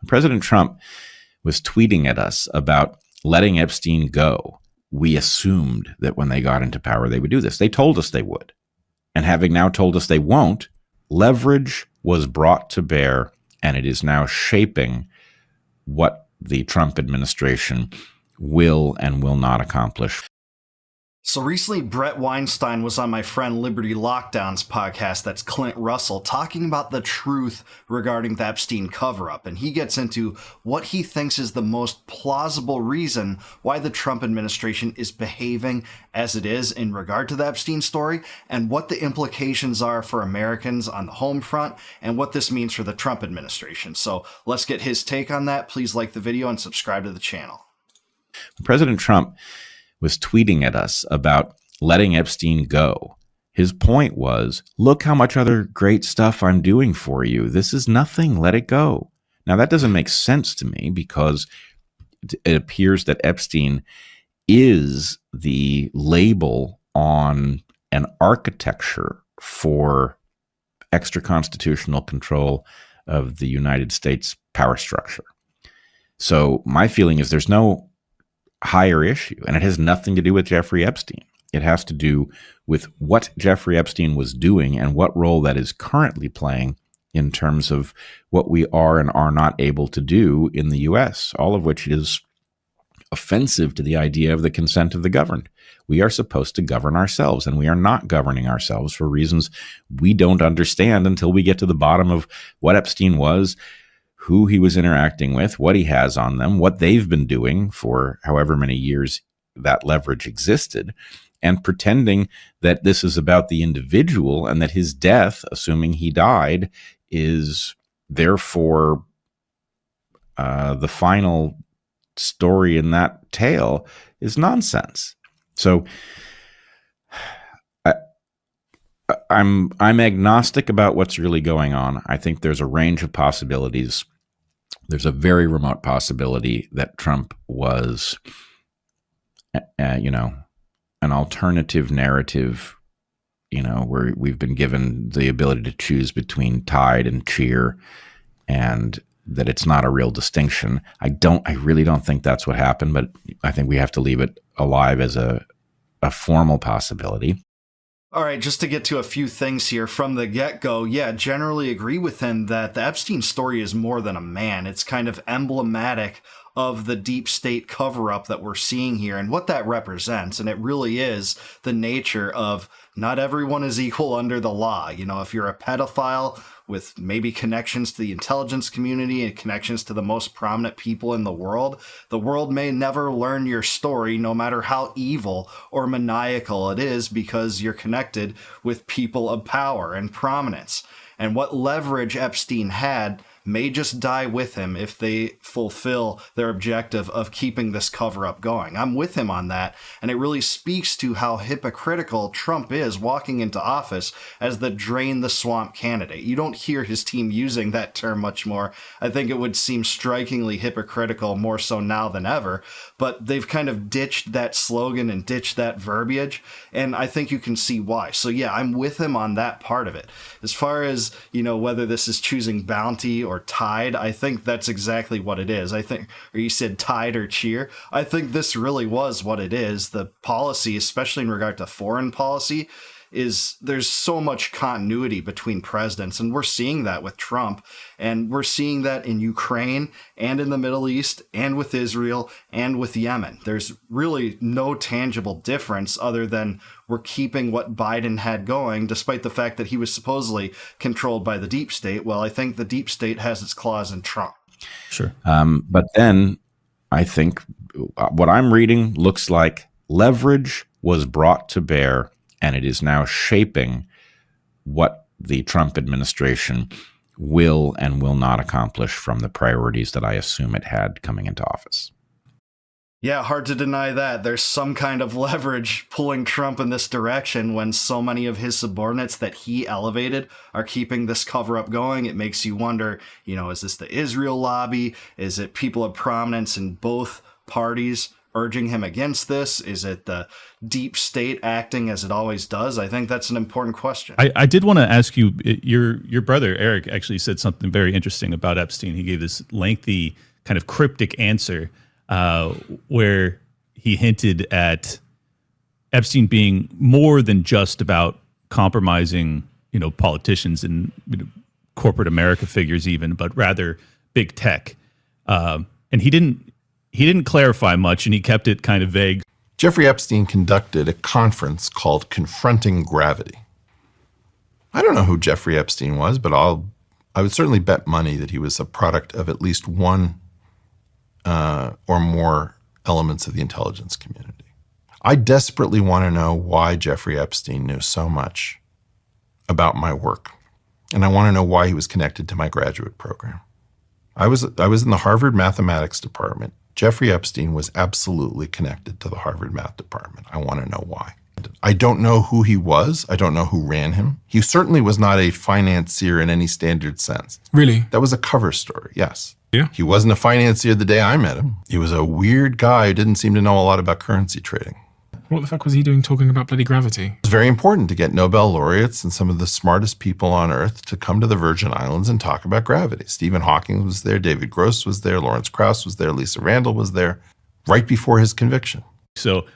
When President Trump was tweeting at us about letting Epstein go, we assumed that when they got into power, they would do this. They told us they would. And having now told us they won't, leverage was brought to bear, and it is now shaping what the Trump administration will and will not accomplish. So recently, Bret Weinstein was on my friend Liberty Lockdown's podcast, that's Clint Russell, talking about the truth regarding the Epstein cover-up. And he gets into what he thinks is the most plausible reason why the Trump administration is behaving as it is in regard to the Epstein story, and what the implications are for Americans on the home front, and what this means for the Trump administration. So let's get his take on that. Please like the video and subscribe to the channel. President Trump was tweeting at us about letting Epstein go. His point was, look how much other great stuff I'm doing for you. This is nothing. Let it go. Now, that doesn't make sense to me because it appears that Epstein is the label on an architecture for extra-constitutional control of the United States power structure. So my feeling is there's no higher issue, and it has nothing to do with Jeffrey Epstein. It has to do with what Jeffrey Epstein was doing and what role that is currently playing in terms of what we are and are not able to do in the U.S., all of which is offensive to the idea of the consent of the governed. We are supposed to govern ourselves, and we are not governing ourselves for reasons we don't understand until we get to the bottom of what Epstein was, who he was interacting with, what he has on them, what they've been doing for however many years that leverage existed, and pretending that this is about the individual and that his death, assuming he died, is therefore the final story in that tale is nonsense. So I'm agnostic about what's really going on. I think there's a range of possibilities. There's a very remote possibility that Trump was, an alternative narrative, where we've been given the ability to choose between tide and cheer, and that it's not a real distinction. I really don't think that's what happened, but I think we have to leave it alive as a formal possibility. All right, just to get to a few things here from the get-go, yeah, generally agree with him that the Epstein story is more than a man. It's kind of emblematic of the deep state cover-up that we're seeing here and what that represents. And it really is the nature of not everyone is equal under the law. If you're a pedophile with maybe connections to the intelligence community and connections to the most prominent people in the world may never learn your story, no matter how evil or maniacal it is, because you're connected with people of power and prominence. And what leverage Epstein had may just die with him if they fulfill their objective of keeping this cover-up going. I'm with him on that, and it really speaks to how hypocritical Trump is walking into office as the drain the swamp candidate. You don't hear his team using that term much more. I think it would seem strikingly hypocritical, more so now than ever, but they've kind of ditched that slogan and ditched that verbiage, and I think you can see why. So yeah, I'm with him on that part of it. As far as, whether this is choosing bounty or tide, I think that's exactly what it is. Or you said tide or cheer. I think this really was what it is. The policy, especially in regard to foreign policy, is there's so much continuity between presidents, and we're seeing that with Trump, and we're seeing that in Ukraine and in the Middle East and with Israel and with Yemen. There's really no tangible difference other than we're keeping what Biden had going, despite the fact that he was supposedly controlled by the deep state. Well, I think the deep state has its claws in Trump. Sure. But then I think what I'm reading looks like leverage was brought to bear, and it is now shaping what the Trump administration will and will not accomplish from the priorities that I assume it had coming into office. Yeah, hard to deny that. There's some kind of leverage pulling Trump in this direction when so many of his subordinates that he elevated are keeping this cover-up going. It makes you wonder, is this the Israel lobby? Is it people of prominence in both parties urging him against this? Is it the deep state acting as it always does? I think that's an important question. I did want to ask you, your brother Eric actually said something very interesting about Epstein. He gave this lengthy, kind of cryptic answer where he hinted at Epstein being more than just about compromising, politicians and corporate America figures even, but rather big tech. And he didn't clarify much, and he kept it kind of vague. Jeffrey Epstein conducted a conference called Confronting Gravity. I don't know who Jeffrey Epstein was, but I would certainly bet money that he was a product of at least one or more elements of the intelligence community. I desperately want to know why Jeffrey Epstein knew so much about my work, and I want to know why he was connected to my graduate program. I was in the Harvard mathematics department. Jeffrey Epstein was absolutely connected to the Harvard math department. I want to know why. I don't know who he was. I don't know who ran him. He certainly was not a financier in any standard sense. Really? That was a cover story, yes. Yeah. He wasn't a financier the day I met him. He was a weird guy who didn't seem to know a lot about currency trading. What the fuck was he doing talking about bloody gravity? It's very important to get Nobel laureates and some of the smartest people on Earth to come to the Virgin Islands and talk about gravity. Stephen Hawking was there, David Gross was there, Lawrence Krauss was there, Lisa Randall was there, right before his conviction. So,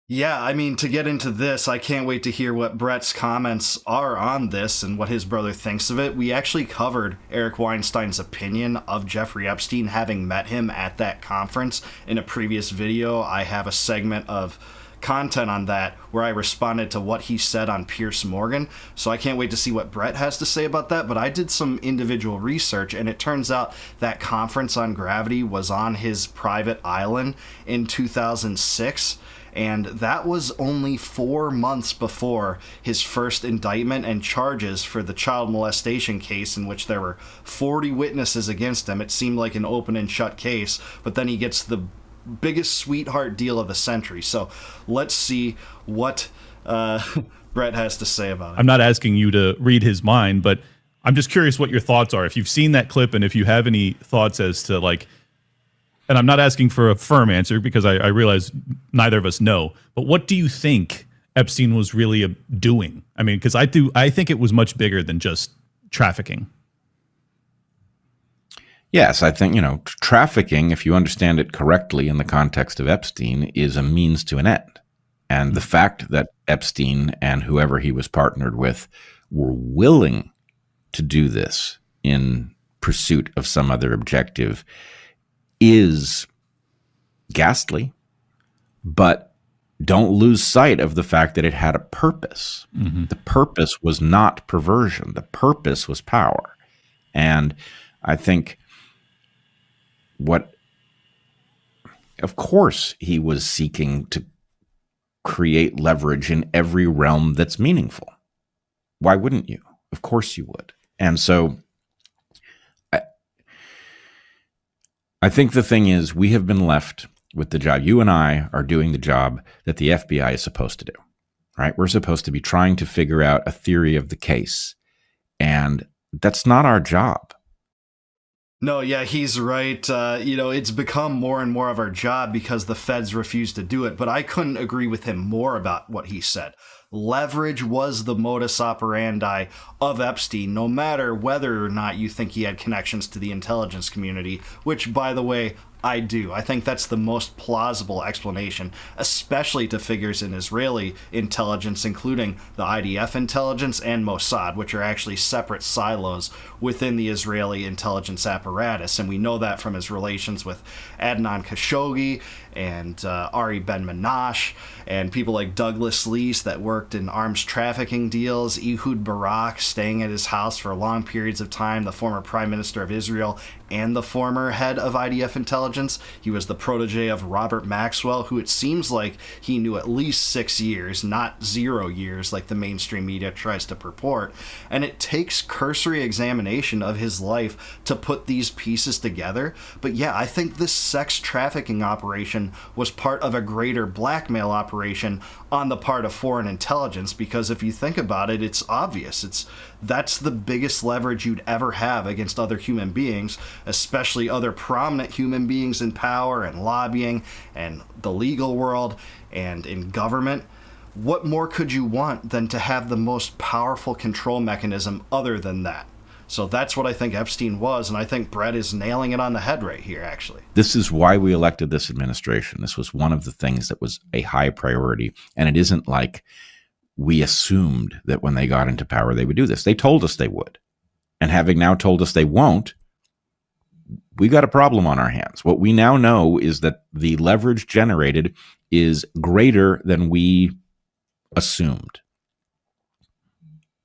yeah, I mean, to get into this, I can't wait to hear what Bret's comments are on this and what his brother thinks of it. We actually covered Eric Weinstein's opinion of Jeffrey Epstein, having met him at that conference in a previous video. I have a segment of content on that where I responded to what he said on Piers Morgan, so I can't wait to see what Bret has to say about that. But I did some individual research, and it turns out that conference on gravity was on his private island in 2006, and that was only 4 months before his first indictment and charges for the child molestation case, in which there were 40 witnesses against him. It seemed like an open and shut case, but then he gets the biggest sweetheart deal of the century. So let's see what Bret has to say about it. I'm not asking you to read his mind, but I'm just curious what your thoughts are. If you've seen that clip and if you have any thoughts as to, like, and I'm not asking for a firm answer because I realize neither of us know, but what do you think Epstein was really doing? I mean, because I think it was much bigger than just trafficking. Yes, I think, trafficking, if you understand it correctly in the context of Epstein, is a means to an end. And the fact that Epstein and whoever he was partnered with were willing to do this in pursuit of some other objective is ghastly, but don't lose sight of the fact that it had a purpose. Mm-hmm. The purpose was not perversion. The purpose was power. And I think of course, he was seeking to create leverage in every realm that's meaningful. Why wouldn't you? Of course you would. And so I think the thing is, we have been left with the job. You and I are doing the job that the FBI is supposed to do, right? We're supposed to be trying to figure out a theory of the case. And that's not our job. No, yeah, he's right. It's become more and more of our job because the feds refuse to do it. But I couldn't agree with him more about what he said. Leverage was the modus operandi of Epstein, no matter whether or not you think he had connections to the intelligence community, which, by the way, I do. I think that's the most plausible explanation, especially to figures in Israeli intelligence, including the IDF intelligence and Mossad, which are actually separate silos within the Israeli intelligence apparatus. And we know that from his relations with Adnan Khashoggi and Ari Ben-Menashe and people like Douglas Leese that worked in arms trafficking deals, Ehud Barak staying at his house for long periods of time, the former prime minister of Israel and the former head of IDF intelligence. He was the protege of Robert Maxwell, who it seems like he knew at least 6 years, not 0 years like the mainstream media tries to purport. And it takes cursory examination of his life to put these pieces together. But yeah, I think this sex trafficking operation was part of a greater blackmail operation on the part of foreign intelligence, because if you think about it, it's obvious. That's the biggest leverage you'd ever have against other human beings, especially other prominent human beings in power and lobbying and the legal world and in government. What more could you want than to have the most powerful control mechanism other than that? So that's what I think Epstein was, and I think Bret is nailing it on the head right here, actually. This is why we elected this administration. This was one of the things that was a high priority, and it isn't like we assumed that when they got into power they would do this. They told us they would. And having now told us they won't, we got a problem on our hands. What we now know is that the leverage generated is greater than we assumed.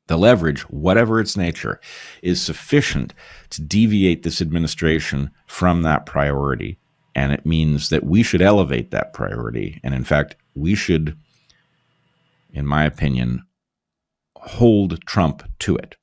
The leverage, whatever its nature, is sufficient to deviate this administration from that priority. And it means that we should elevate that priority. And in fact, we should, in my opinion, hold Trump to it.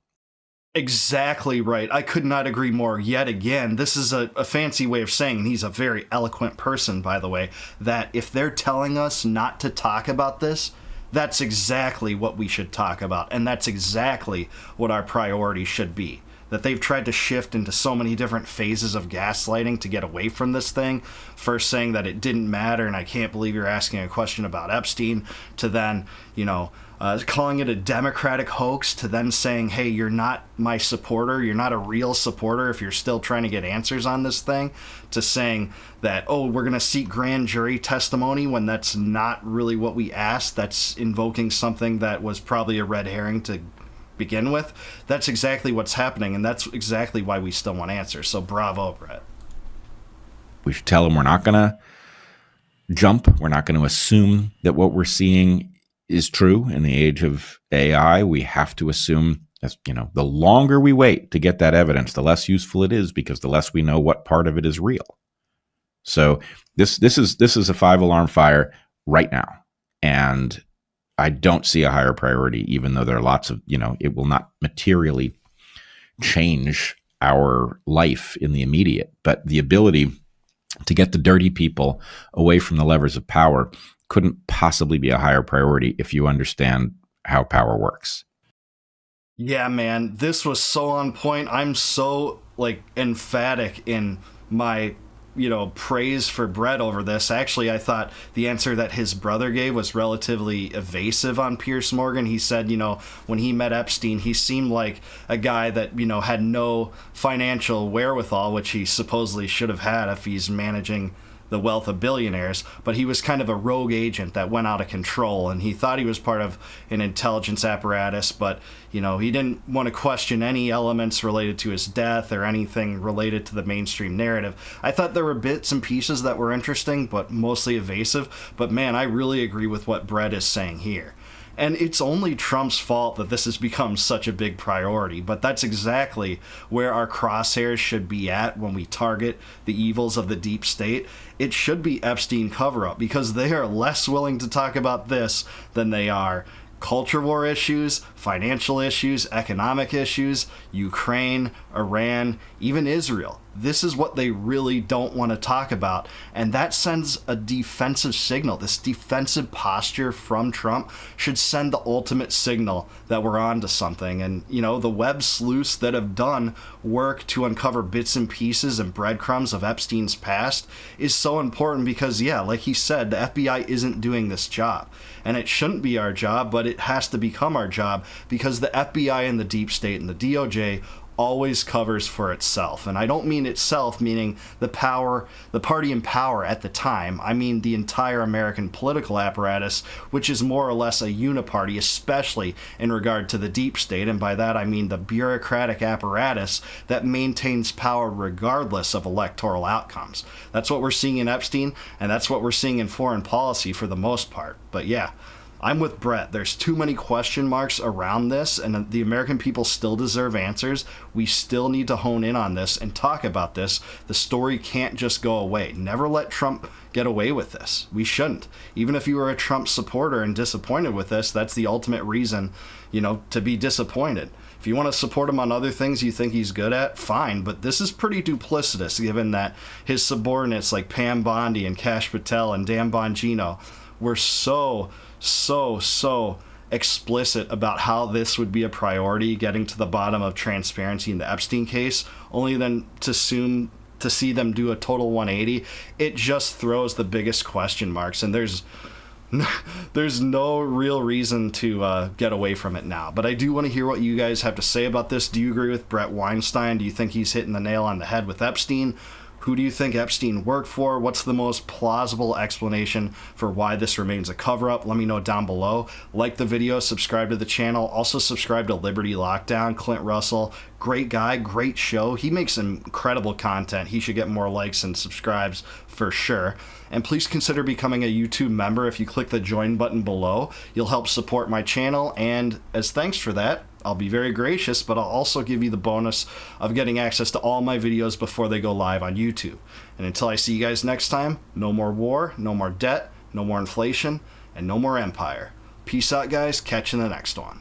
Exactly right. I could not agree more. Yet again, this is a fancy way of saying, and he's a very eloquent person, by the way, that if they're telling us not to talk about this, that's exactly what we should talk about, and that's exactly what our priority should be. That they've tried to shift into so many different phases of gaslighting to get away from this thing. First saying that it didn't matter, and I can't believe you're asking a question about Epstein, to then, calling it a Democratic hoax, to then saying, hey, you're not my supporter, you're not a real supporter if you're still trying to get answers on this thing, to saying that, oh, we're going to seek grand jury testimony when that's not really what we asked. That's invoking something that was probably a red herring to begin with. That's exactly what's happening, and that's exactly why we still want answers. So bravo, Bret. We should tell them we're not going to jump. We're not going to assume that what we're seeing is true. In the age of AI, we have to assume, as the longer we wait to get that evidence, the less useful it is, because the less we know what part of it is real. So this is a 5-alarm fire right now, and I don't see a higher priority, even though there are lots of, it will not materially change our life in the immediate, but the ability to get the dirty people away from the levers of power couldn't possibly be a higher priority if you understand how power works. Yeah, man, this was so on point. I'm so emphatic in my praise for Bret over this. Actually, I thought the answer that his brother gave was relatively evasive on Piers Morgan. He said, when he met Epstein, he seemed like a guy that, had no financial wherewithal, which he supposedly should have had if he's managing the wealth of billionaires, but he was kind of a rogue agent that went out of control, and he thought he was part of an intelligence apparatus, but he didn't want to question any elements related to his death or anything related to the mainstream narrative. I thought there were bits and pieces that were interesting, but mostly evasive. But man, I really agree with what Bret is saying here. And it's only Trump's fault that this has become such a big priority, but that's exactly where our crosshairs should be at when we target the evils of the deep state. It should be Epstein cover-up, because they are less willing to talk about this than they are culture war issues, financial issues, economic issues, Ukraine, Iran, even Israel. This is what they really don't want to talk about, and that sends a defensive signal. This defensive posture from Trump should send the ultimate signal that we're on to something. And, the web sleuths that have done work to uncover bits and pieces and breadcrumbs of Epstein's past is so important because, like he said, the FBI isn't doing this job. And it shouldn't be our job, but it has to become our job, because the FBI and the deep state and the DOJ always covers for itself. And I don't mean itself meaning the party in power at the time. I mean the entire American political apparatus, which is more or less a uniparty, especially in regard to the deep state. And by that I mean the bureaucratic apparatus that maintains power regardless of electoral outcomes. That's what we're seeing in Epstein, and that's what we're seeing in foreign policy for the most part. But yeah, I'm with Bret. There's too many question marks around this, and the American people still deserve answers. We still need to hone in on this and talk about this. The story can't just go away. Never let Trump get away with this. We shouldn't. Even if you are a Trump supporter and disappointed with this, that's the ultimate reason, to be disappointed. If you want to support him on other things you think he's good at, fine, but this is pretty duplicitous, given that his subordinates like Pam Bondi and Kash Patel and Dan Bongino were so so explicit about how this would be a priority, getting to the bottom of transparency in the Epstein case, only then to see them do a total 180, it just throws the biggest question marks, and there's no real reason to get away from it now. But I do want to hear what you guys have to say about this. Do you agree with Bret Weinstein? Do you think he's hitting the nail on the head with Epstein? Who do you think Epstein worked for? What's the most plausible explanation for why this remains a cover-up? Let me know down below. Like the video, subscribe to the channel. Also subscribe to Liberty Lockdown. Clint Russell, great guy, great show. He makes incredible content. He should get more likes and subscribes for sure. And please consider becoming a YouTube member. If you click the join button below, you'll help support my channel. And as thanks for that, I'll be very gracious, but I'll also give you the bonus of getting access to all my videos before they go live on YouTube. And until I see you guys next time, no more war, no more debt, no more inflation, and no more empire. Peace out, guys. Catch you in the next one.